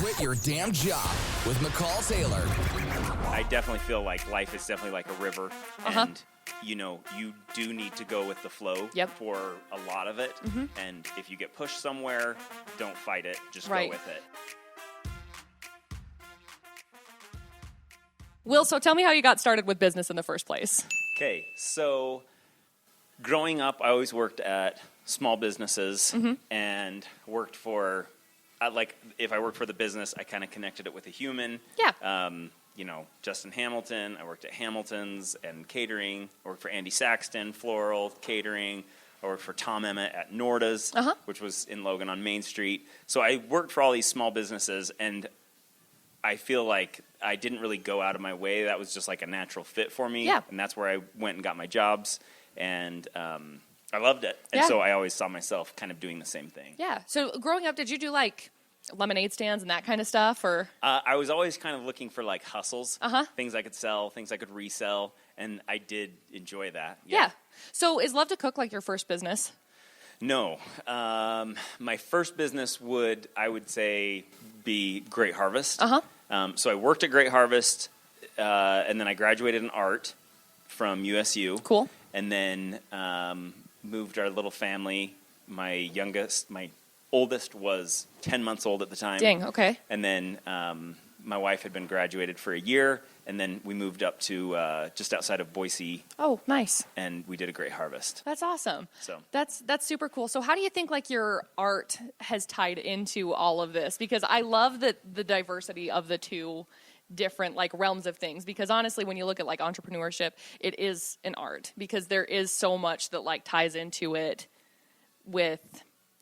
Quit Your Damn Job with McCall Taylor. I definitely feel like life is definitely like a river, and you do need to go with the flow for a lot of it. And if you get pushed somewhere, don't fight it, just go with it. Wil, so tell me how you got started with business in the first place. Okay, so growing up, I always worked at small businesses and worked for, if I worked for the business, I kind of connected it with a human. Yeah. Justin Hamilton, I worked at Hamilton's and catering. I worked for Andy Saxton, floral, catering. I worked for Tom Emmett at Norda's, which was in Logan on Main Street. So I worked for all these small businesses, and I feel like I didn't really go out of my way. That was just like a natural fit for me. Yeah. And that's where I went and got my jobs. And I loved it. And so I always saw myself kind of doing the same thing. Yeah. So growing up, did you do like lemonade stands and that kind of stuff, or? I was always kind of looking for like hustles, things I could sell, things I could resell. And I did enjoy that. Yeah. So is Love to Cook like your first business? No. My first business I would say, be Great Harvest. So I worked at Great Harvest, and then I graduated in art from USU. Cool. And then moved our little family. My oldest was 10 months old at the time. Dang, okay. And then my wife had been graduated for a year, and then we moved up to just outside of Boise. Oh, nice. And we did a Great Harvest. That's awesome. So that's super cool. So how do you think like your art has tied into all of this? Because I love the diversity of the two different like realms of things, because honestly when you look at like entrepreneurship, it is an art, because there is so much that like ties into it with,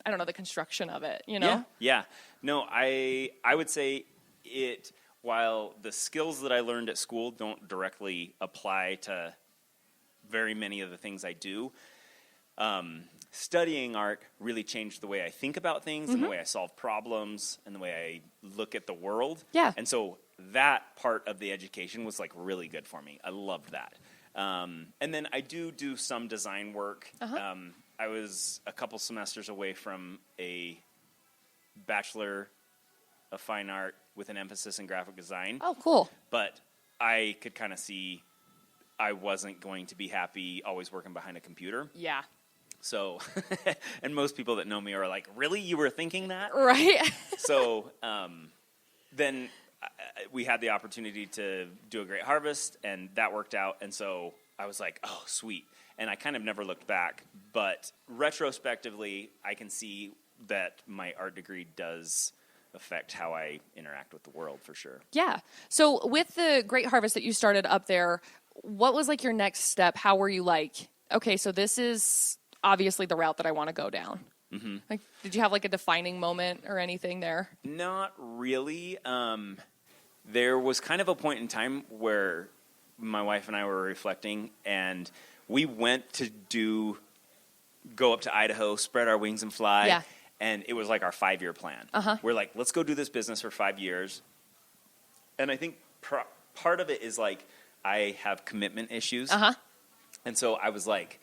I don't know, the construction of it, Yeah. No, I would say it, while the skills that I learned at school don't directly apply to very many of the things I do, studying art really changed the way I think about things and the way I solve problems and the way I look at the world. Yeah. And so that part of the education was like really good for me. I loved that. And then I do some design work. I was a couple semesters away from a Bachelor of Fine Art with an emphasis in graphic design. Oh, cool. But I could kind of see I wasn't going to be happy always working behind a computer. Yeah. So, and most people that know me are like, really? You were thinking that? Right. So then we had the opportunity to do a Great Harvest, and that worked out. And so I was like, oh, sweet. And I kind of never looked back. But retrospectively, I can see that my art degree does affect how I interact with the world for sure. Yeah. So with the Great Harvest that you started up there, what was like your next step? How were you like, okay, so this is obviously the route that I want to go down? Like, did you have like a defining moment or anything there? Not really. There was kind of a point in time where my wife and I were reflecting, and we went to go up to Idaho, spread our wings and fly. Yeah. And it was like our 5-year plan. We're like, let's go do this business for 5 years. And I think part of it is like, I have commitment issues. And so I was like,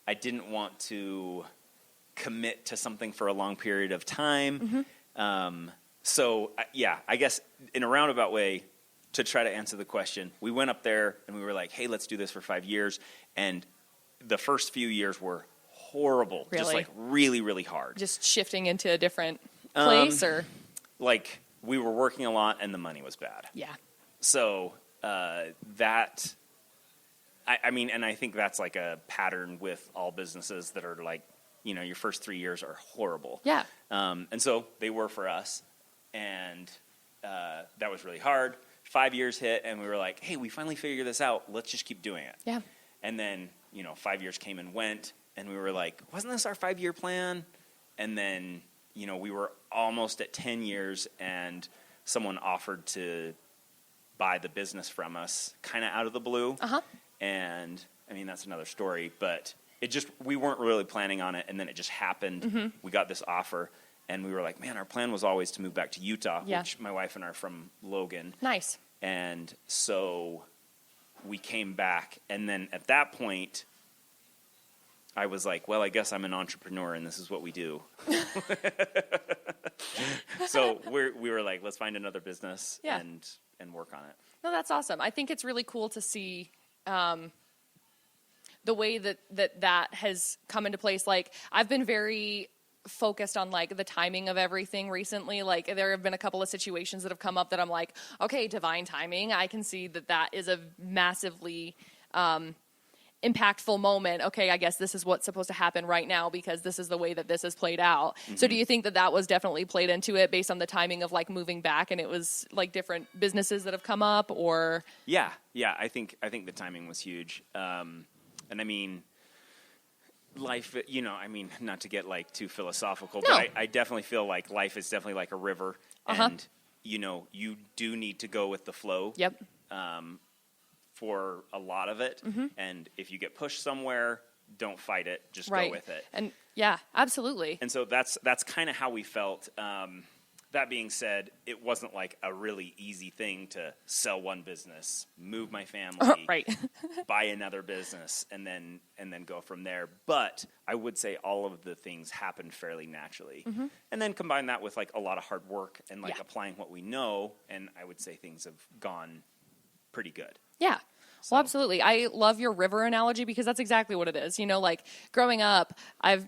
I didn't want to commit to something for a long period of time. So, I guess in a roundabout way, to try to answer the question, we went up there and we were like, hey, let's do this for 5 years. And the first few years were horrible. Really? Just like really, really hard. Just shifting into a different place, or? Like, we were working a lot and the money was bad. Yeah. So I mean, and I think that's like a pattern with all businesses that are like, your first 3 years are horrible. Yeah. And so they were for us. And that was really hard. 5 years hit and we were like, hey, we finally figured this out. Let's just keep doing it. Yeah. And then, 5 years came and went. And we were like, wasn't this our 5-year plan? And then, we were almost at 10 years and someone offered to buy the business from us kind of out of the blue. And, I mean, that's another story. But we weren't really planning on it. And then it just happened. We got this offer. And we were like, man, our plan was always to move back to Utah, which my wife and I are from Logan. Nice. And so we came back. And then at that point, I was like, well, I guess I'm an entrepreneur and this is what we do. So we were like, let's find another business and work on it. No, that's awesome. I think it's really cool to see the way that has come into place. Like, I've been very focused on like the timing of everything recently. Like, there have been a couple of situations that have come up that I'm like, okay, divine timing. I can see that is a massively impactful moment. Okay, I guess this is what's supposed to happen right now because this is the way that this has played out. Mm-hmm. So do you think that was definitely played into it based on the timing of like moving back, and it was like different businesses that have come up? Or yeah, I think the timing was huge. And I mean, life, not to get like too philosophical, but I definitely feel like life is definitely like a river, and you do need to go with the flow. Yep. For a lot of it, and if you get pushed somewhere, don't fight it, just right. go with it. And yeah, absolutely. And so that's kind of how we felt. That being said, it wasn't like a really easy thing to sell one business, move my family, right. buy another business, and then go from there. But I would say all of the things happened fairly naturally. Mm-hmm. And then combine that with like a lot of hard work and like applying what we know, and I would say things have gone pretty good. Yeah. So. Well, absolutely. I love your river analogy because that's exactly what it is. Like growing up, I've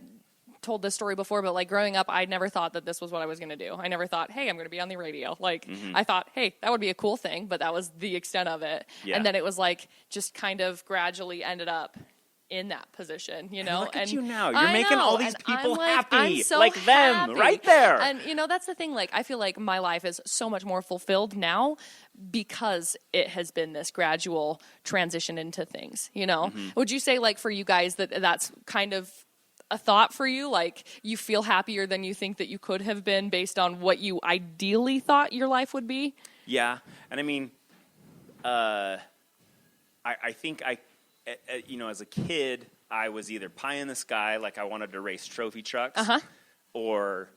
told this story before, but like growing up, I never thought that this was what I was going to do. I never thought, hey, I'm going to be on the radio. Like I thought, hey, that would be a cool thing, but that was the extent of it. Yeah. And then it was like just kind of gradually ended up in that position, And look at you now. You're making all these people happy. I'm so like happy. Them, right there. And, that's the thing. Like, I feel like my life is so much more fulfilled now because it has been this gradual transition into things, Would you say, like, for you guys that's kind of a thought for you? Like, you feel happier than you think that you could have been based on what you ideally thought your life would be? Yeah. And I mean, I think as a kid, I was either pie in the sky, like I wanted to race trophy trucks, or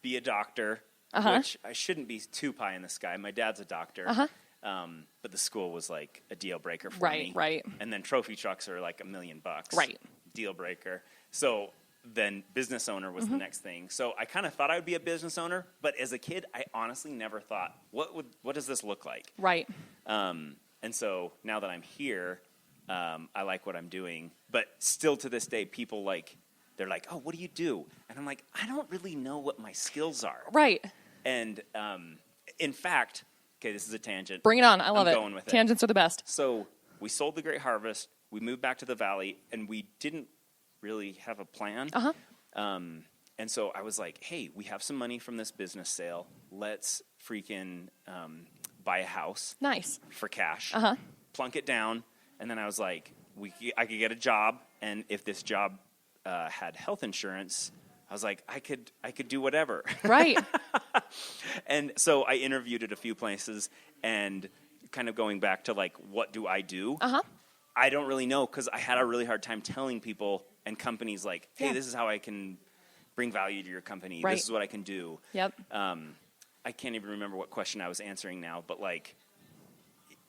be a doctor, which I shouldn't be too pie in the sky. My dad's a doctor, but the school was like a deal breaker for me. Right. And then trophy trucks are like $1 million. Right. Deal breaker. So then business owner was the next thing. So I kind of thought I would be a business owner, but as a kid, I honestly never thought, what does this look like? Right. And so now that I'm here, I like what I'm doing, but still to this day, people they're like, oh, what do you do? And I'm like, I don't really know what my skills are. Right. And in fact, okay, this is a tangent. Bring it on. I love it. Going with Tangents are the best. So we sold the Great Harvest. We moved back to the Valley, and we didn't really have a plan. And so I was like, hey, we have some money from this business sale. Let's freaking buy a house. Nice. For cash. Plunk it down. And then I was like, I could get a job, and if this job had health insurance, I was like, I could do whatever. Right. And so I interviewed at a few places, and kind of going back to like, what do I do? I don't really know, because I had a really hard time telling people and companies like, hey, this is how I can bring value to your company. Right. This is what I can do. Yep. I can't even remember what question I was answering now, but like,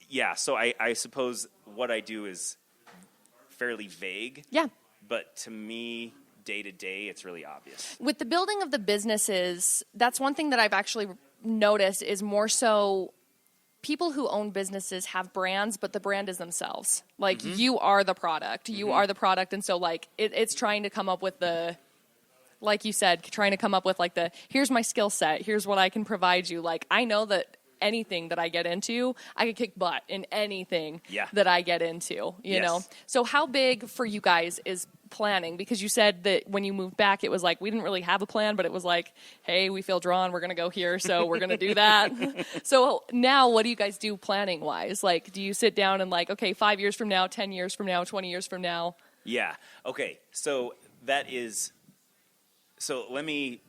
yeah, so I suppose what I do is fairly vague. Yeah. But to me, day to day, it's really obvious. With the building of the businesses, that's one thing that I've actually noticed is more so people who own businesses have brands, but the brand is themselves. Like, you are the product. You are the product. And so, like, it's trying to come up with like you said, trying to come up with, like, here's my skill set. Here's what I can provide you. Like, I know that anything that I get into, I could kick butt in anything that I get into, you know? So how big for you guys is planning? Because you said that when you moved back, it was like, we didn't really have a plan, but it was like, hey, we feel drawn, we're going to go here, so we're going to do that. So now what do you guys do planning wise? Like, do you sit down and like, okay, 5 years from now, 10 years from now, 20 years from now? Yeah. Okay. So let me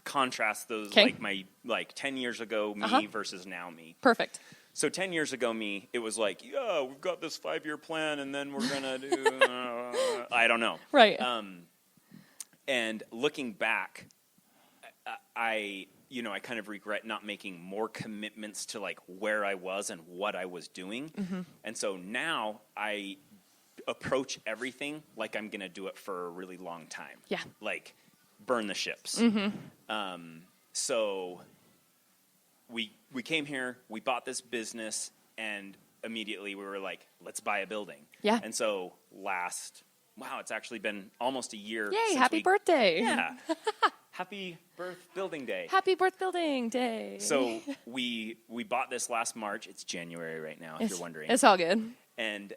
contrast those, like my 10 years ago me versus now me. Perfect. So 10 years ago me, it was like, yeah, we've got this 5-year plan, and then we're gonna do I don't know. Right. And looking back, I kind of regret not making more commitments to like where I was and what I was doing. And so now approach everything like I'm going to do it for a really long time. Yeah. Like, burn the ships. So we came here, we bought this business, and immediately we were like, let's buy a building. Yeah. And so it's actually been almost a year. Yay, happy birthday. Yeah. Happy birth building day. Happy birth building day. So we bought this last March. It's January right now, if you're wondering. It's all good. And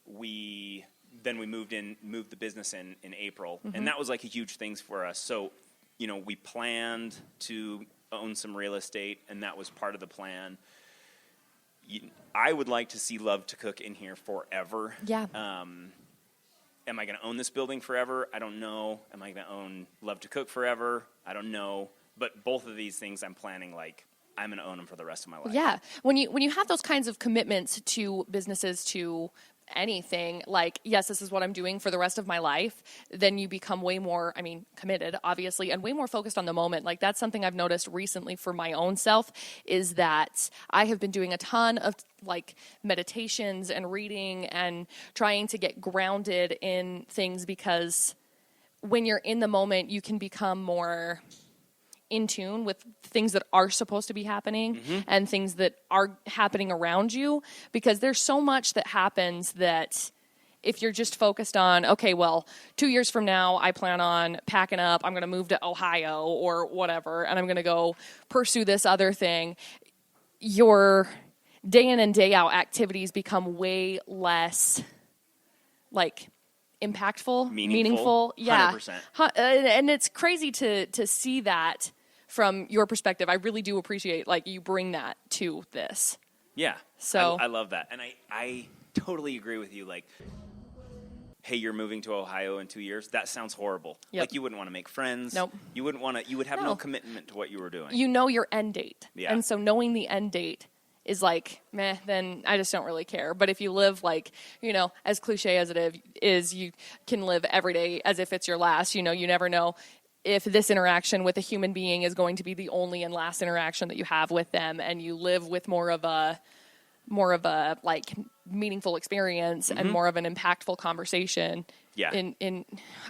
we moved the business in April. And that was like a huge thing for us. So, we planned to own some real estate, and that was part of the plan. I would like to see Love to Cook in here forever. Yeah. Am I going to own this building forever? I don't know. Am I going to own Love to Cook forever? I don't know. But both of these things I'm planning, like, I'm going to own them for the rest of my life. Yeah. When you have those kinds of commitments to businesses, to anything, like, yes, this is what I'm doing for the rest of my life, then you become way more, committed, obviously, and way more focused on the moment. Like, that's something I've noticed recently for my own self, is that I have been doing a ton of, like, meditations and reading and trying to get grounded in things, because when you're in the moment, you can become more in tune with things that are supposed to be happening and things that are happening around you, because there's so much that happens that if you're just focused on, okay, well, 2 years from now, I plan on packing up, I'm going to move to Ohio or whatever, and I'm going to go pursue this other thing, your day in and day out activities become way less, like, impactful, meaningful. Yeah. 100%. And it's crazy to see that from your perspective. I really do appreciate, like, you bring that to this. Yeah. So I love that. And I totally agree with you. Like, hey, you're moving to Ohio in 2 years. That sounds horrible. Yep. Like, you wouldn't want to make friends. Nope. You would have no commitment to what you were doing. You know your end date. Yeah. And so knowing the end date is like, meh, then I just don't really care. But if you live, like, as cliche as it is, you can live every day as if it's your last. You never know if this interaction with a human being is going to be the only and last interaction that you have with them, and you live with more of a like meaningful experience and more of an impactful conversation. Yeah. In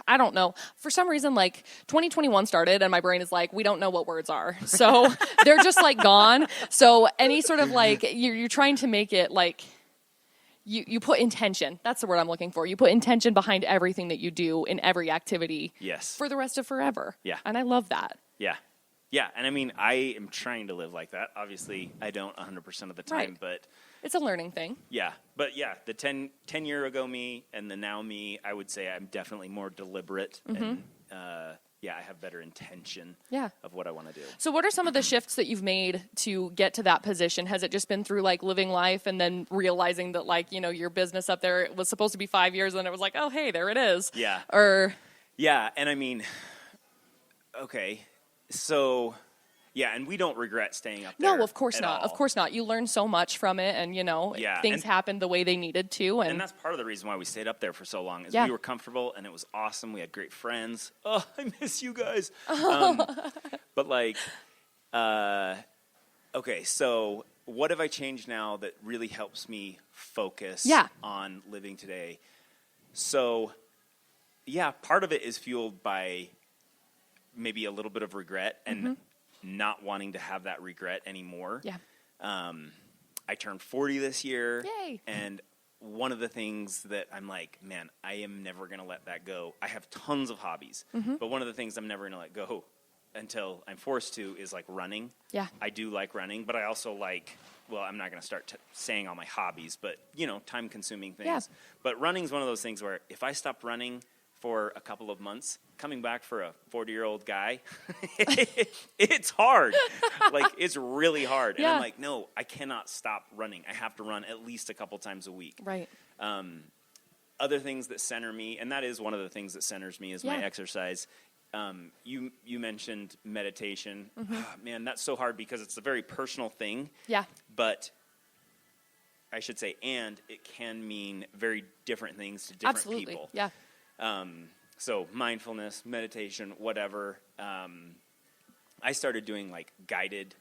I don't know. For some reason, like, 2021 started and my brain is like, we don't know what words are. So they're just, like, gone. So any sort of, like, you're trying to make it like you put intention. That's the word I'm looking for. You put intention behind everything that you do in every activity. Yes. For the rest of forever. Yeah. And I love that. Yeah. Yeah. And I am trying to live like that. Obviously, I don't 100% of the time, Right. but It's a learning thing. yeah. But yeah, the 10 year ago me and the now me, I would say I'm definitely more deliberate and I have better intention of what I want to do. So what are some of the shifts that you've made to get to that position? Has it just been through, like, living life and then realizing that, like, your business up there was supposed to be 5 years and it was like, oh, hey, there it is. Yeah. Or Yeah. And okay. So, yeah, and we don't regret staying up there. no, of course at not. all. Of course not. You learn so much from it, and things happened the way they needed to, And that's part of the reason why we stayed up there for so long, is we were comfortable and it was awesome. We had great friends. Oh, I miss you guys. But like, okay, so what have I changed now that really helps me focus on living today? So, yeah, part of it is fueled by maybe a little bit of regret and not wanting to have that regret anymore. Yeah. I turned 40 this year. Yay. And one of the things that I'm like, man, I am never going to let that go. I have tons of hobbies, but one of the things I'm never going to let go until I'm forced to is, like, running. Yeah. I do like running, but I also like, well, I'm not going to start saying all my hobbies, but, time-consuming things. Yeah. But running's one of those things where if I stop running for a couple of months, coming back for a 40-year-old guy, it's hard. Like, it's really hard. And I'm like, no, I cannot stop running. I have to run at least a couple times a week. Right. Other things that center me, and that is one of the things that centers me, is my exercise. You mentioned meditation. Man, that's so hard because it's a very personal thing. Yeah. But I should say, and it can mean very different things to different people. Yeah. So mindfulness, meditation, whatever. I started doing, like, guided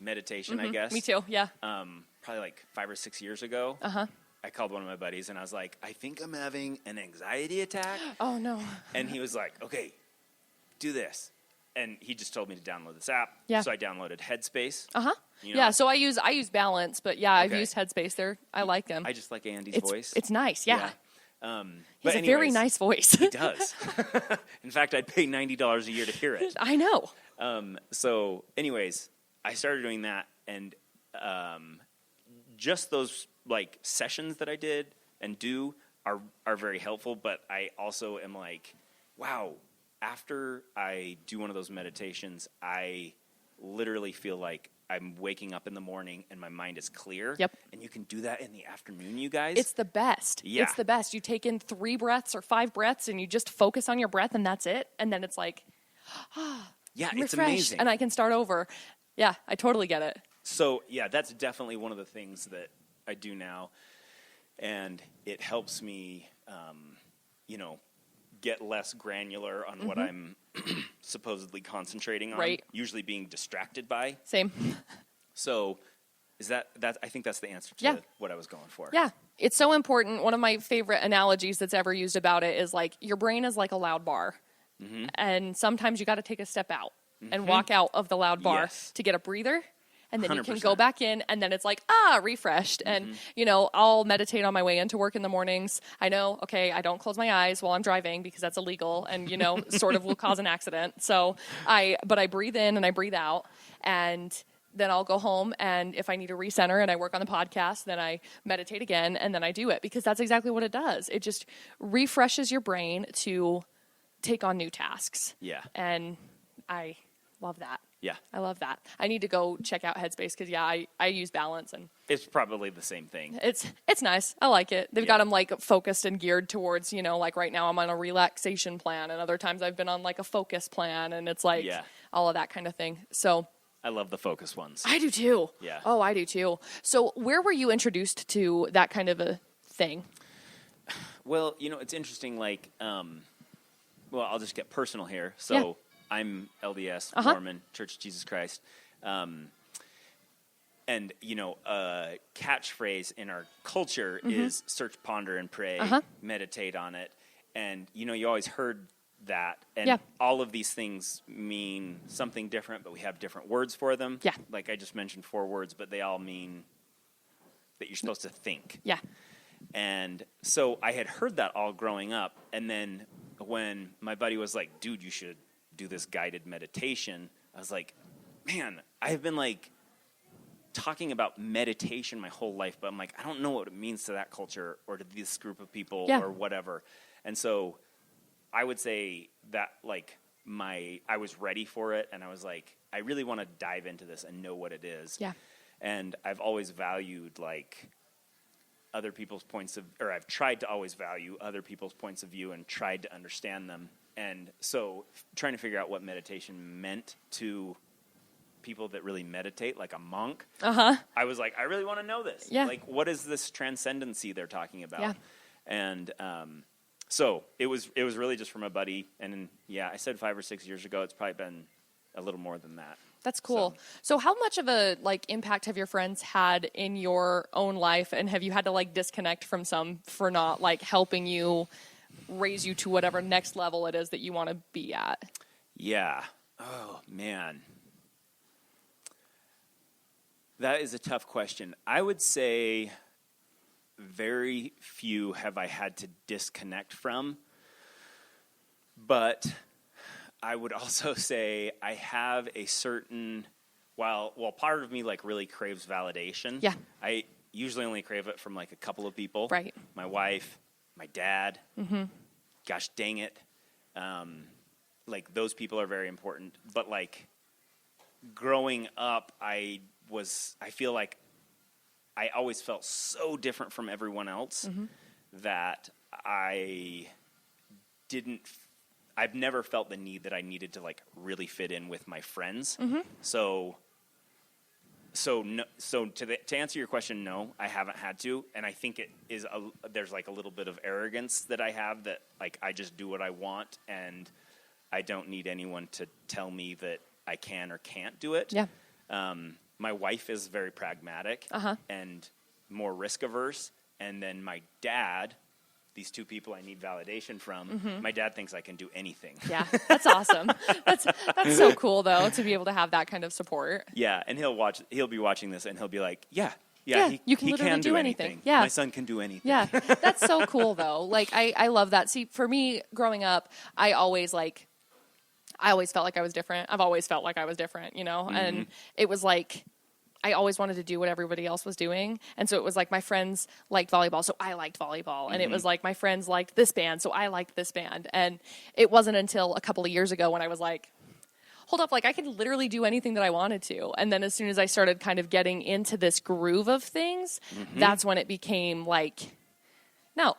meditation, I guess. Me too. Yeah. Probably like 5 or 6 years ago. I called one of my buddies, and I was like, I think I'm having an anxiety attack. Oh, no. And he was like, okay, do this. And he just told me to download this app. Yeah. So I downloaded Headspace. Uh-huh. You know? Yeah, so I use Balance, but yeah, I've Okay. used Headspace. I like them. I just like Andy's voice. It's nice, yeah. But He's a very nice voice. He does. In fact, I'd pay $90 a year to hear it. I know. So anyways, I started doing that, and just those like sessions that I did and do are very helpful, but I also am like, wow, after I do one of those meditations, I literally feel like I'm waking up in the morning and my mind is clear. Yep. And you can do that in the afternoon, you guys. It's the best. Yeah. It's the best. You take in 3 breaths or 5 breaths and you just focus on your breath and that's it. And then it's like, yeah, I'm it's refreshed amazing. and I can start over. Yeah, I totally get it. So, yeah, that's definitely one of the things that I do now. And it helps me, get less granular on what I'm supposedly concentrating on. Right. Usually being distracted by. Same. So, is that I think that's the answer to Yeah. what I was going for. Yeah. It's so important. One of my favorite analogies that's ever used about it is like your brain is like a loud bar. Mm-hmm. And sometimes you got to take a step out and walk out of the loud bar Yes. to get a breather. And then you can 100%. go back in, and then it's like, refreshed. And, I'll meditate on my way into work in the mornings. I know, okay, I don't close my eyes while I'm driving because that's illegal and, sort of will cause an accident. So but I breathe in and I breathe out. And then I'll go home, and if I need to recenter and I work on the podcast, then I meditate again, and then I do it because that's exactly what it does. It just refreshes your brain to take on new tasks. Yeah. And I love that. Yeah. I love that. I need to go check out Headspace because, I use Balance, and It's probably the same thing. it's nice. I like it. They've got them, like, focused and geared towards, like right now I'm on a relaxation plan, and other times I've been on, like, a focus plan, and it's, like, all of that kind of thing. So I love the focus ones. I do, too. Yeah. Oh, I do, too. So where were you introduced to that kind of a thing? Well, it's interesting, like, I'll just get personal here. So I'm LDS, Mormon, Church of Jesus Christ. And, a catchphrase in our culture is search, ponder, and pray, meditate on it. And, you always heard that. And all of these things mean something different, but we have different words for them. Yeah. Like I just mentioned 4 words, but they all mean that you're supposed to think. Yeah. And so I had heard that all growing up. And then when my buddy was like, dude, you should do this guided meditation, I was like, man, I've been like talking about meditation my whole life, but I'm like, I don't know what it means to that culture or to this group of people or whatever. And so I would say that like I was ready for it, and I was like, I really want to dive into this and know what it is. Yeah. And I've always valued like other people's I've tried to always value other people's points of view and tried to understand them. And so trying to figure out what meditation meant to people that really meditate, like a monk, I was like, I really want to know this. Yeah. Like, what is this transcendency they're talking about? Yeah. And so it was really just from a buddy. And I said 5 or 6 years ago. It's probably been a little more than that. That's cool. So how much of a impact have your friends had in your own life, and have you had to disconnect from some for not helping you raise you to whatever next level it is that you want to be at? Yeah. Oh, man. That is a tough question. I would say very few have I had to disconnect from, but I would also say I have a certain, while part of me really craves validation. Yeah. I usually only crave it from a couple of people. Right. My wife, my dad. Mm-hmm. Gosh dang it. Those people are very important. But growing up, I feel like I always felt so different from everyone else that I've never felt the need that I needed to really fit in with my friends. Mm-hmm. So to answer your question, no, I haven't had to, and I think it is there's a little bit of arrogance that I have that I just do what I want, and I don't need anyone to tell me that I can or can't do it. Yeah. My wife is very pragmatic and more risk averse, And then my dad, these two people I need validation from, my dad thinks I can do anything. Yeah, that's awesome. That's so cool, though, to be able to have that kind of support. Yeah, and he'll be watching this, and he'll be like, yeah, you can literally do anything. Yeah. My son can do anything. Yeah, that's so cool, though. Like, I love that. See, for me, growing up, I always felt like I was different. I've always felt like I was different, and it was like, I always wanted to do what everybody else was doing. And so it was like my friends liked volleyball, so I liked volleyball. And it was like my friends liked this band, so I liked this band. And it wasn't until a couple of years ago when I was like, hold up, like I could literally do anything that I wanted to. And then as soon as I started kind of getting into this groove of things, that's when it became like, no,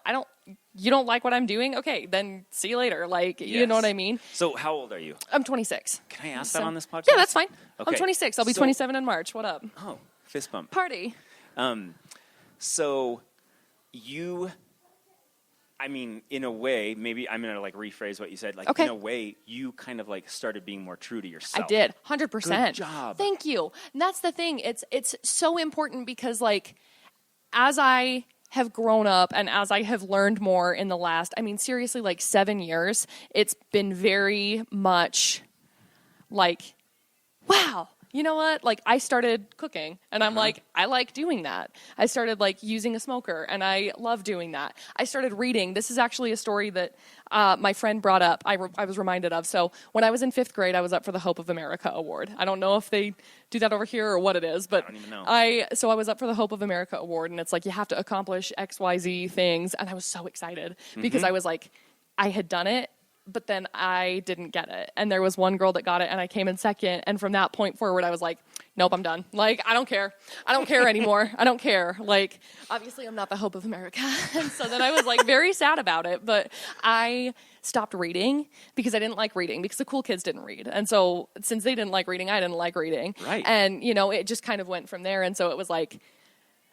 you don't like what I'm doing? Okay, then see you later. Like, you know what I mean? So how old are you? I'm 26. Can I ask that on this podcast? Yeah, that's fine. Okay. I'm 26. I'll be 27 in March. What up? Oh, fist bump. Party. So in a way, maybe I'm going to like rephrase what you said. Like, in a way, you kind of like started being more true to yourself. I did. 100%. Good job. Thank you. And that's the thing. It's so important because like, as I have grown up and as I have learned more in the last, seriously, like 7 years, it's been very much like, wow, you know what? Like I started cooking and I'm like, I like doing that. I started like using a smoker and I love doing that. I started reading. This is actually a story that my friend brought up. I was reminded of. So when I was in 5th grade, I was up for the Hope of America Award. I don't know if they do that over here or what it is, but I don't even know. I was up for the Hope of America Award, and it's like you have to accomplish XYZ things, and I was so excited because I was like, I had done it, but then I didn't get it. And there was one girl that got it, and I came in second. And from that point forward, I was like, nope, I'm done. Like, I don't care. I don't care anymore. I don't care. Like, obviously, I'm not the Hope of America. And so then I was, like, very sad about it. But I stopped reading because I didn't like reading because the cool kids didn't read. And so since they didn't like reading, I didn't like reading. Right. And, it just kind of went from there. And so it was like,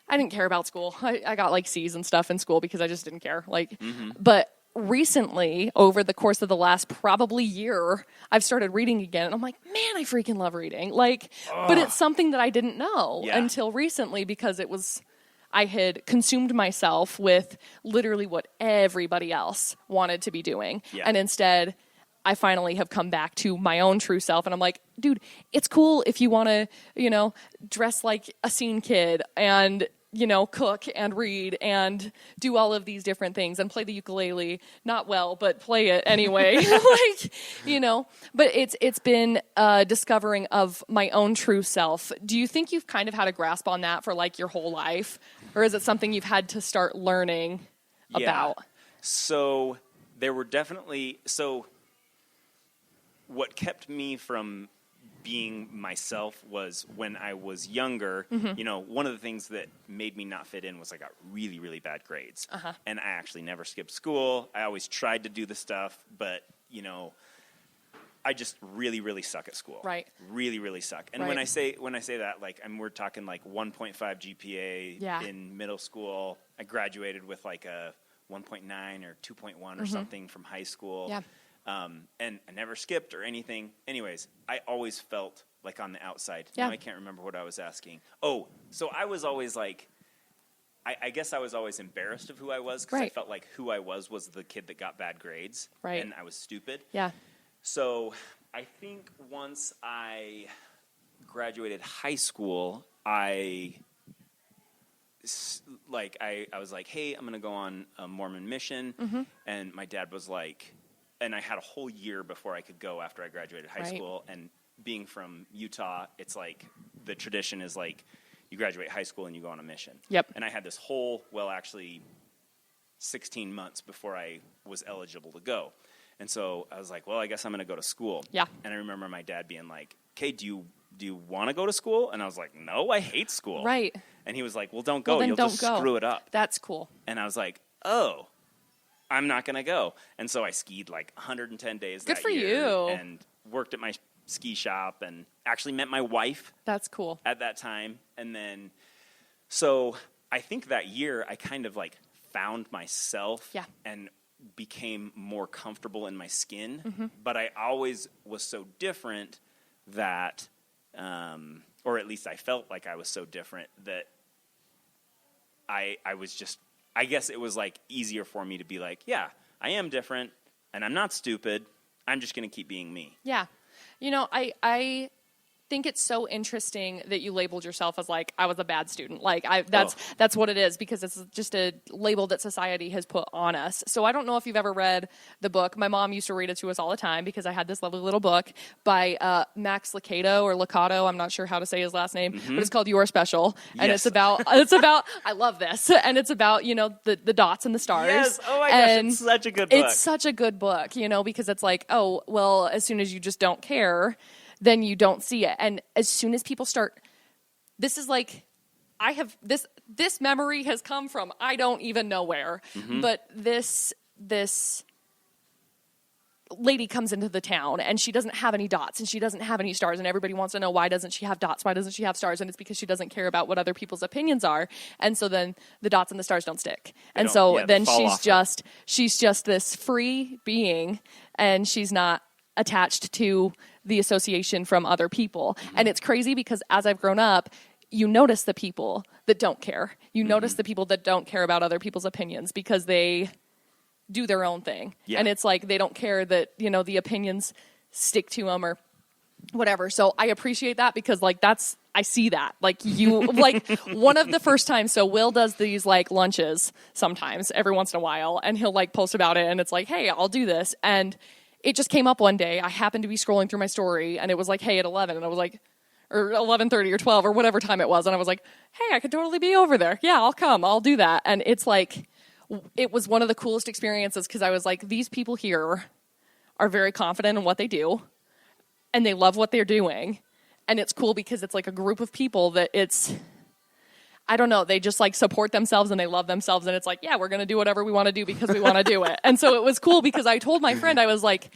I didn't care about school. I got, like, C's and stuff in school because I just didn't care. Like, but recently, over the course of the last probably year, I've started reading again, and I'm like, man, I freaking love reading. Like, but it's something that I didn't know until recently because I had consumed myself with literally what everybody else wanted to be doing. Yeah. And instead, I finally have come back to my own true self, and I'm like, dude, it's cool if you want to, dress like a scene kid and cook and read and do all of these different things and play the ukulele. Not well, but play it anyway. But it's been a discovering of my own true self. Do you think you've kind of had a grasp on that for like your whole life? Or is it something you've had to start learning about? So there were definitely, what kept me from being myself was when I was younger, one of the things that made me not fit in was I got really, really bad grades. And I actually never skipped school. I always tried to do the stuff, but, I just really, really suck at school. Right. Really, really suck. And when I say that, like, we're talking like 1.5 GPA in middle school. I graduated with like a 1.9 or 2.1 or something from high school. Yeah. And I never skipped or anything. Anyways, I always felt like on the outside. Yeah. Now I can't remember what I was asking. Oh, so I was always like, I guess I was always embarrassed of who I was because I felt like who I was the kid that got bad grades. Right. And I was stupid. Yeah. So I think once I graduated high school, I was like, hey, I'm going to go on a Mormon mission. And my dad was like, and I had a whole year before I could go after I graduated high school. And being from Utah, it's like the tradition is like you graduate high school and you go on a mission. Yep. And I had this whole, 16 months before I was eligible to go. And so I was like, well, I guess I'm going to go to school. Yeah. And I remember my dad being like, okay, do you want to go to school? And I was like, no, I hate school. Right. And he was like, well, don't go. You'll just screw it up. That's cool. And I was like, oh, I'm not going to go. And so I skied like 110 days that year. Good for you. And worked at my ski shop and actually met my wife. That's cool. At that time. And then, so I think that year I kind of like found myself. Yeah. And became more comfortable in my skin. But I always was so different that, or at least I felt like I was so different that I was just I guess it was like easier for me to be like, yeah, I am different and I'm not stupid. I'm just going to keep being me. Yeah. You know, I think it's so interesting that you labeled yourself as like, I was a bad student. Like that's what it is, because it's just a label that society has put on us. So I don't know if you've ever read the book. My mom used to read it to us all the time because I had this lovely little book by Max Lucado or Lucado. I'm not sure how to say his last name, but it's called You Are Special. And Yes. it's about, I love this. And it's about, you know, the dots and the stars. Yes. Oh my gosh. It's such a good book. It's such a good book, you know, because it's like, oh, well, as soon as you just don't care, then you don't see it. And as soon as people start, this is like, I have this memory has come from I don't even know where, but this lady comes into the town and she doesn't have any dots and she doesn't have any stars, and everybody wants to know, why doesn't she have dots? Why doesn't she have stars? And it's because she doesn't care about what other people's opinions are. And so then the dots and the stars don't stick. And so then she's just this free being, and she's not attached to the association from other people. And it's crazy because as I've grown up, you notice the people that don't care. You notice the people that don't care about other people's opinions because they do their own thing. Yeah. And it's like they don't care that, you know, the opinions stick to them or whatever. So I appreciate that because like I see that. Like you, like one of the first times, so Will does these like lunches sometimes every once in a while, and he'll like post about it and it's like, hey, I'll do this. And it just came up one day. I happened to be scrolling through my story and it was like, hey, at 11. And I was like, or 11:30 or 12 or whatever time it was. And I was like, hey, I could totally be over there. Yeah, I'll come. I'll do that. And it's like, it was one of the coolest experiences because I was like, these people here are very confident in what they do and they love what they're doing. And it's cool because it's like a group of people that it's, I don't know, they just like support themselves and they love themselves. And it's like, yeah, we're going to do whatever we want to do because we want to do it. And so it was cool because I told my friend, I was like,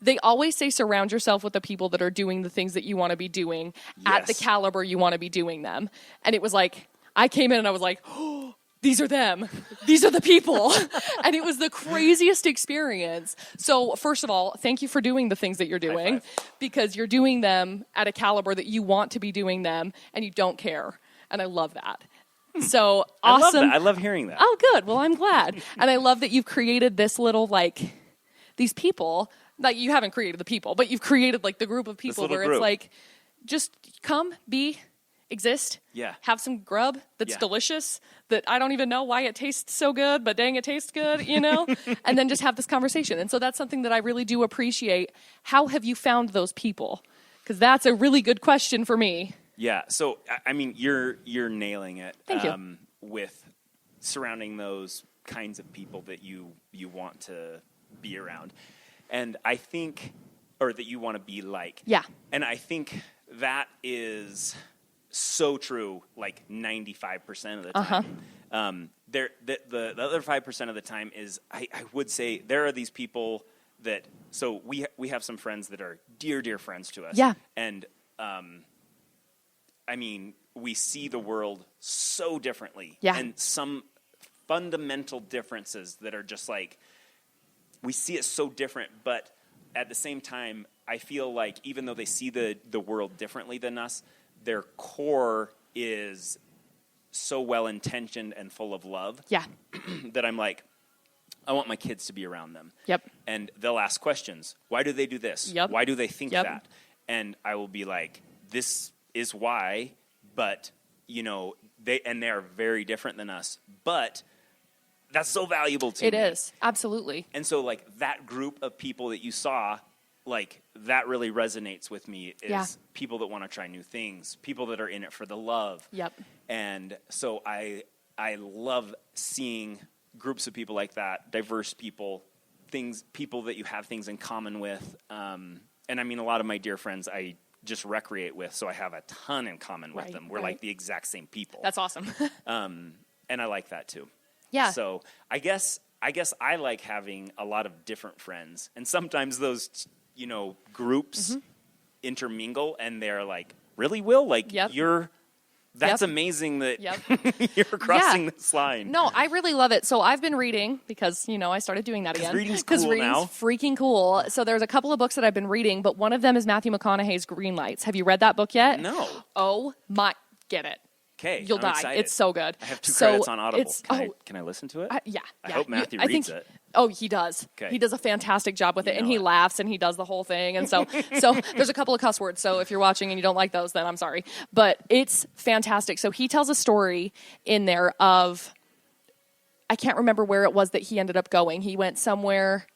they always say surround yourself with the people that are doing the things that you want to be doing at the caliber you want to be doing them. And it was like, I came in and I was like, oh, these are them. These are the people. And it was the craziest experience. So first of all, thank you for doing the things that you're doing because you're doing them at a caliber that you want to be doing them and you don't care. And I love that. So awesome. I love hearing that. Oh, good. Well, I'm glad. And I love that you've created this little, like, these people. Like, you haven't created the people, but you've created, like, the group of people where it's like, just come, be, exist, have some grub that's delicious, that I don't even know why it tastes so good, but dang, it tastes good, you know? And then just have this conversation. And so that's something that I really do appreciate. How have you found those people? Because that's a really good question for me. Yeah, so I mean, you're nailing it. Thank you. With surrounding those kinds of people that you want to be around, and I think, or that you want to be like. Yeah. And I think that is so true. Like 95% of the time. The other 5% of the time is I would say there are these people that. So we have some friends that are dear friends to us. Yeah. And I mean, we see the world so differently. Yeah. And some fundamental differences that are just like, we see it so different, but at the same time, I feel like even though they see the world differently than us, their core is so well-intentioned and full of love. Yeah. That I'm like, I want my kids to be around them. Yep. And they'll ask questions. Why do they do this? Yep. Why do they think that? And I will be like, this is why, but, you know, they are very different than us, but that's so valuable to me. It is, absolutely. And so, like, that group of people that you saw, like, that really resonates with me is people that want to try new things, people that are in it for the love. Yep. And so I love seeing groups of people like that, diverse people, people that you have things in common with. And I mean, a lot of my dear friends I just recreate with, so I have a ton in common with them. We're like the exact same people. That's awesome. And I like that too. Yeah. So I guess I like having a lot of different friends, and sometimes those, you know, groups intermingle, and they're like, really, Will? Like that's amazing that you're crossing this line. No, I really love it. So I've been reading because, you know, I started doing that again. Reading's cool now. Freaking cool. So there's a couple of books that I've been reading, but one of them is Matthew McConaughey's Green Lights. Have you read that book yet? No. Oh my, get it. Okay, You'll I'm die. excited. It's so good. I have 2 So credits on Audible. it's- Can I listen to it? Yeah. I hope Matthew I reads think, it. Oh, he does. Okay. He does a fantastic job with it, and know he it. laughs and he does the whole thing. And so there's a couple of cuss words. So if you're watching and you don't like those, then I'm sorry. But it's fantastic. So he tells a story in there of, I can't remember where it was that he ended up going. He went somewhere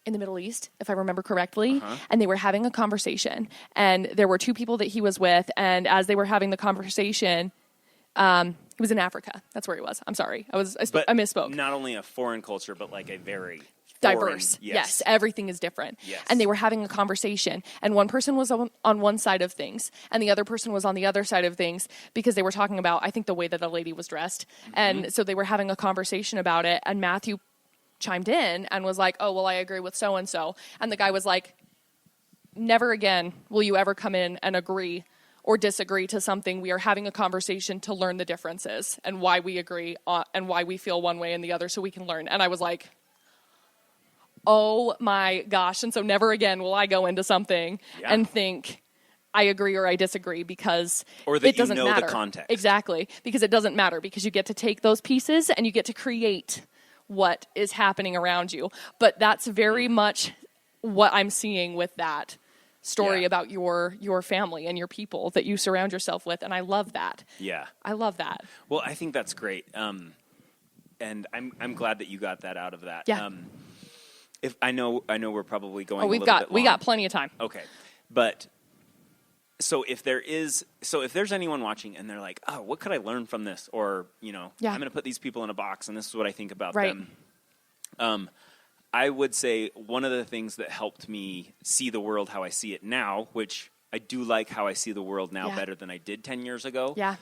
in the Middle East, if I remember correctly, and they were having a conversation. And there were 2 people that he was with, and as they were having the conversation, he was in Africa. That's where he was. I'm sorry. I misspoke. Not only a foreign culture, but like a very diverse. Foreign, Yes, everything is different. Yes. And they were having a conversation, and one person was on one side of things, and the other person was on the other side of things, because they were talking about, I think, the way that a lady was dressed. And so they were having a conversation about it, and Matthew chimed in and was like, oh, well, I agree with so-and-so. And the guy was like, never again will you ever come in and agree or disagree to something. We are having a conversation to learn the differences and why we agree and why we feel one way and the other, so we can learn. And I was like, oh my gosh. And so never again will I go into something and think I agree or I disagree, because or that it doesn't you know matter. the context. Exactly. Because it doesn't matter, because you get to take those pieces and you get to create what is happening around you. But that's very much what I'm seeing with that story about your family and your people that you surround yourself with. And I love that. Yeah. I love that. Well, I think that's great. And I'm glad that you got that out of that. Yeah. If I know we're probably going. We got plenty of time. Okay, but so if there's anyone watching and they're like, oh, what could I learn from this? Or I'm going to put these people in a box and this is what I think about them. I would say one of the things that helped me see the world how I see it now, which I do like how I see the world now better than I did 10 years ago. Yeah.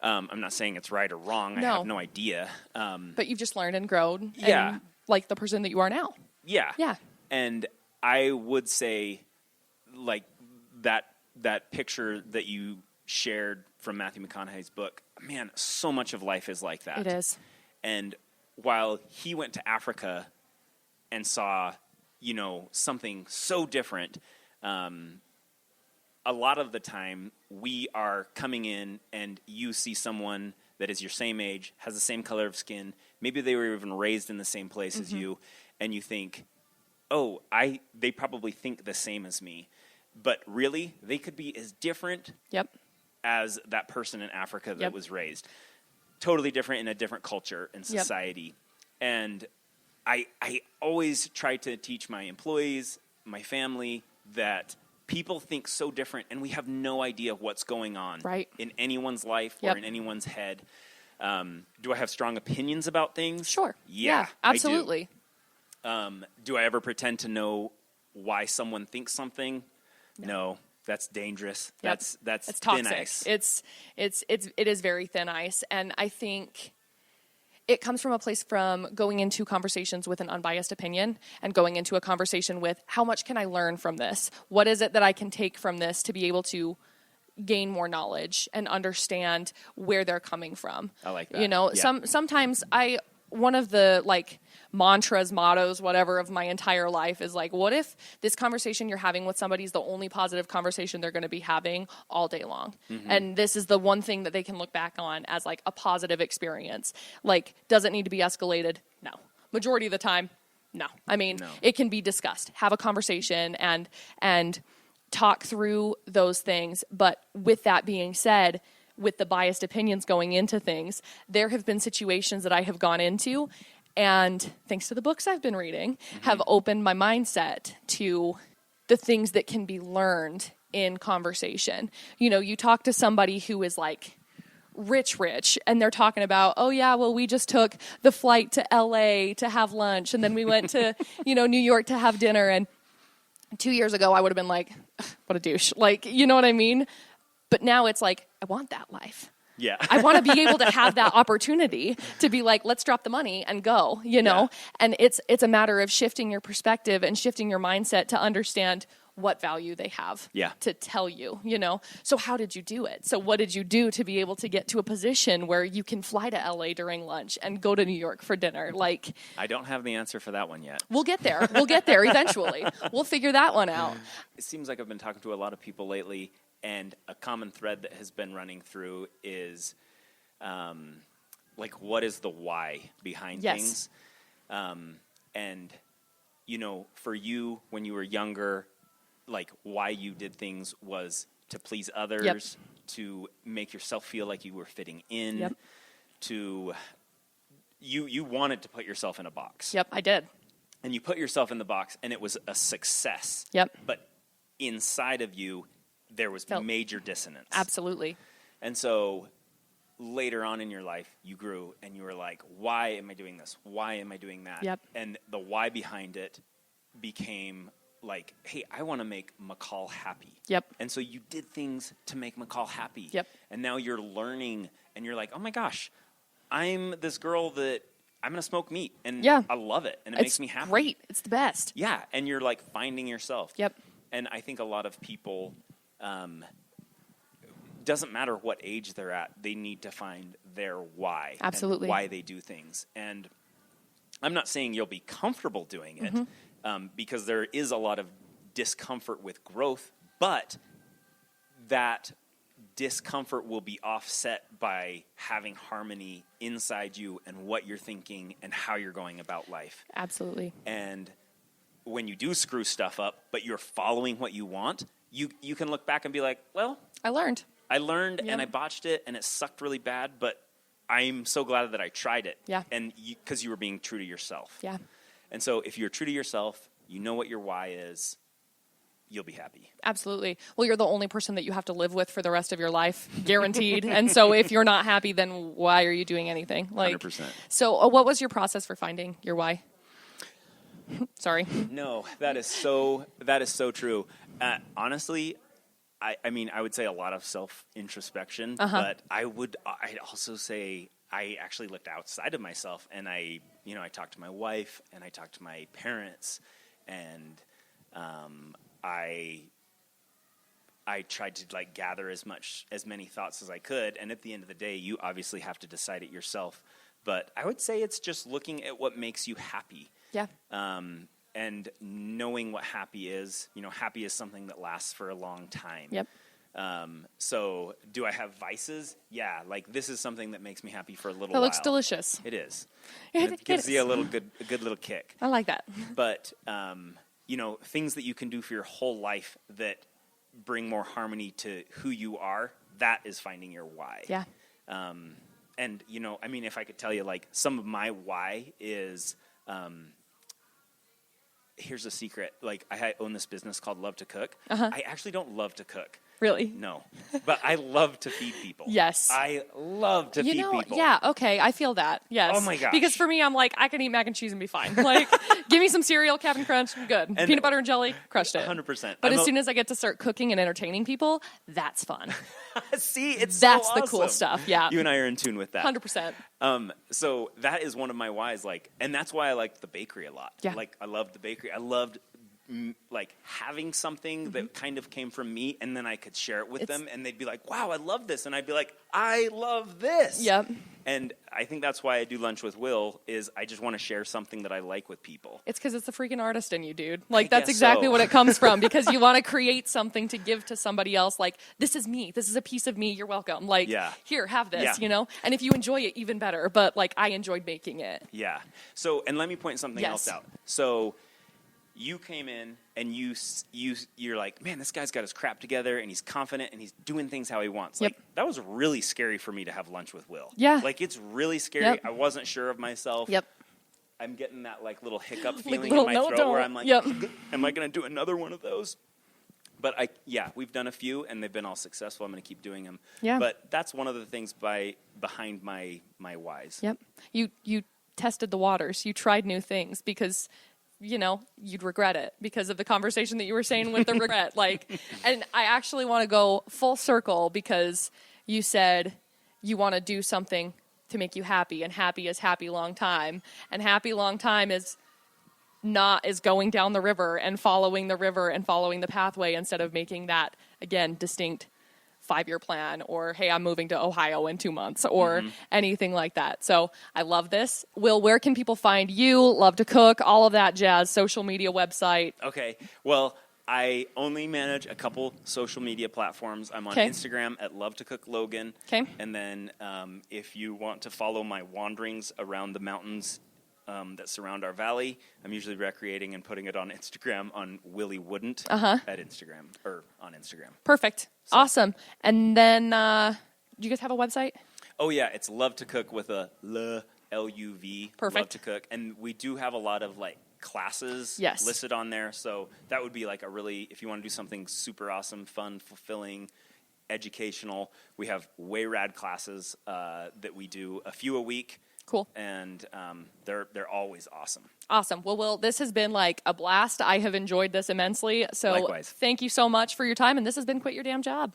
I'm not saying it's right or wrong. No. I have no idea. But you've just learned and grown. Yeah. And like the person that you are now. Yeah. Yeah. And I would say, like, that picture that you shared from Matthew McConaughey's book, man, so much of life is like that. It is. And while he went to Africa and saw, something so different, a lot of the time we are coming in and you see someone that is your same age, has the same color of skin, maybe they were even raised in the same place as you, and you think, oh, they probably think the same as me. But really, they could be as different as that person in Africa that was raised. Totally different in a different culture and society. And I always try to teach my employees, my family, that people think so different, and we have no idea what's going on in anyone's life or in anyone's head. Do I have strong opinions about things? Sure. Yeah, absolutely. I do. Do I ever pretend to know why someone thinks something? No, that's dangerous. Yep. That's toxic. thin ice. It is very thin ice, and I think it comes from a place from going into conversations with an unbiased opinion and going into a conversation with, how much can I learn from this? What is it that I can take from this to be able to gain more knowledge and understand where they're coming from? I like that. Sometimes one of the mantras, mottos, whatever of my entire life is what if this conversation you're having with somebody is the only positive conversation they're going to be having all day long? Mm-hmm. And this is the one thing that they can look back on as a positive experience. Does it need to be escalated? No. Majority of the time, no. I mean, It can be discussed. Have a conversation and talk through those things. But with that being said, with the biased opinions going into things, there have been situations that I have gone into, and thanks to the books I've been reading, have opened my mindset to the things that can be learned in conversation. You talk to somebody who is rich, and they're talking about, oh yeah, well, we just took the flight to LA to have lunch, and then we went to, New York to have dinner. And 2 years ago, I would have been like, what a douche. You know what I mean? But now it's I want that life. Yeah. I want to be able to have that opportunity to be let's drop the money and go, Yeah. And it's a matter of shifting your perspective and shifting your mindset to understand what value they have to tell you, So how did you do it? So what did you do to be able to get to a position where you can fly to LA during lunch and go to New York for dinner? I don't have the answer for that one yet. We'll get there. We'll get there eventually. We'll figure that one out. It seems like I've been talking to a lot of people lately, And a common thread that has been running through is, like, what is the why behind things? And, you know, for you, when you were younger, like, why you did things was to please others, to make yourself feel like you were fitting in, to, you wanted to put yourself in a box. Yep, I did. And you put yourself in the box, and it was a success. Yep. But inside of you, there was major dissonance. Absolutely. And so later on in your life, you grew, and you were like, why am I doing this? Why am I doing that? Yep. And the why behind it became like, hey, I want to make McCall happy. Yep. And so you did things to make McCall happy. Yep. And now you're learning, and you're like, oh my gosh, I'm this girl that I'm going to smoke meat, and I love it, and it makes me happy. It's great. It's the best. Yeah, and you're like finding yourself. Yep. And I think a lot of people, doesn't matter what age they're at, they need to find their why. Absolutely. And why they do things. And I'm not saying you'll be comfortable doing it, because there is a lot of discomfort with growth, but that discomfort will be offset by having harmony inside you and what you're thinking and how you're going about life. Absolutely. And when you do screw stuff up, but you're following what you want, you can look back and be like, well, I learned and I botched it and it sucked really bad, but I'm so glad that I tried it. Yeah. And because you were being true to yourself. Yeah. And so if you're true to yourself, you know what your why is, you'll be happy. Absolutely. Well, you're the only person that you have to live with for the rest of your life, guaranteed. And so if you're not happy, then why are you doing anything? 100%. So what was your process for finding your why? Sorry. No, that is so true. Honestly, I mean, I would say a lot of self-introspection, but I'd also say I actually looked outside of myself, and I talked to my wife, and I talked to my parents, and I tried to like gather as many thoughts as I could, and at the end of the day, you obviously have to decide it yourself. But I would say it's just looking at what makes you happy. Yeah. And knowing what happy is. Happy is something that lasts for a long time. Yep. So do I have vices? Yeah, like this is something that makes me happy for a little while. That looks delicious. It is. It gives you a good little kick. I like that. But things that you can do for your whole life that bring more harmony to who you are, that is finding your why. Yeah. And if I could tell you, like, some of my why is, here's a secret. Like, I own this business called Love to Cook. I actually don't love to cook. Really? No. But I love to feed people. Yes. I love to feed people. Yeah, okay, I feel that. Yes. Oh my gosh. Because for me, I'm like, I can eat mac and cheese and be fine. Like, give me some cereal, Captain Crunch, I'm good. And peanut butter and jelly, crushed it. 100%. But as soon as I get to start cooking and entertaining people, that's fun. See, it's that's so the awesome. cool stuff. Yeah. You and I are in tune with that. 100%. So that is one of my whys, like, and that's why I liked the bakery a lot. Yeah. Like, I loved the bakery. I loved like having something that kind of came from me, and then I could share it with them, and they'd be like, wow, I love this. And I'd be like, I love this. Yep. And I think that's why I do Lunch with Wil, is I just want to share something that I like with people. It's because it's the freaking artist in you, dude. Like, that's exactly what it comes from, because you want to create something to give to somebody else. Like, this is me. This is a piece of me. You're welcome. Like, here, have this, And if you enjoy it, even better. But, like, I enjoyed making it. Yeah. So, and let me point something else out. So, you came in and you're like, man, this guy's got his crap together and he's confident and he's doing things how he wants. Yep. Like, that was really scary for me to have lunch with Wil. Yeah. Like, it's really scary. Yep. I wasn't sure of myself. Yep. I'm getting that like little hiccup feeling little in my throat where I'm like, am I going to do another one of those? But we've done a few and they've been all successful. I'm going to keep doing them. Yeah. But that's one of the things behind my whys. Yep. You tested the waters. You tried new things because you'd regret it because of the conversation that you were saying with the regret. Like, and I actually want to go full circle because you said you want to do something to make you happy, and happy is happy long time. And happy long time is going down the river and following the pathway instead of making that, again, distinct 5-year plan, or, hey, I'm moving to Ohio in 2 months, or anything like that. So I love this. Wil, where can people find you? Love to Cook, all of that jazz, social media, website. Okay. Well, I only manage a couple social media platforms. I'm on 'Kay. Instagram at Love to Cook Logan. 'Kay. And then if you want to follow my wanderings around the mountains that surround our valley, I'm usually recreating and putting it on Instagram on Willie Wouldn't at Instagram or on Instagram. Perfect. So. Awesome. And then, do you guys have a website? Oh yeah, it's Love to Cook with a L-U-V. Perfect. Love to Cook, and we do have a lot of like classes listed on there. So that would be like a really, if you want to do something super awesome, fun, fulfilling, educational. We have way rad classes that we do a few a week. Cool. And they're always awesome. Awesome. Well, Will, this has been like a blast. I have enjoyed this immensely. So Likewise. Thank you so much for your time. And this has been Quit Your Damn Job.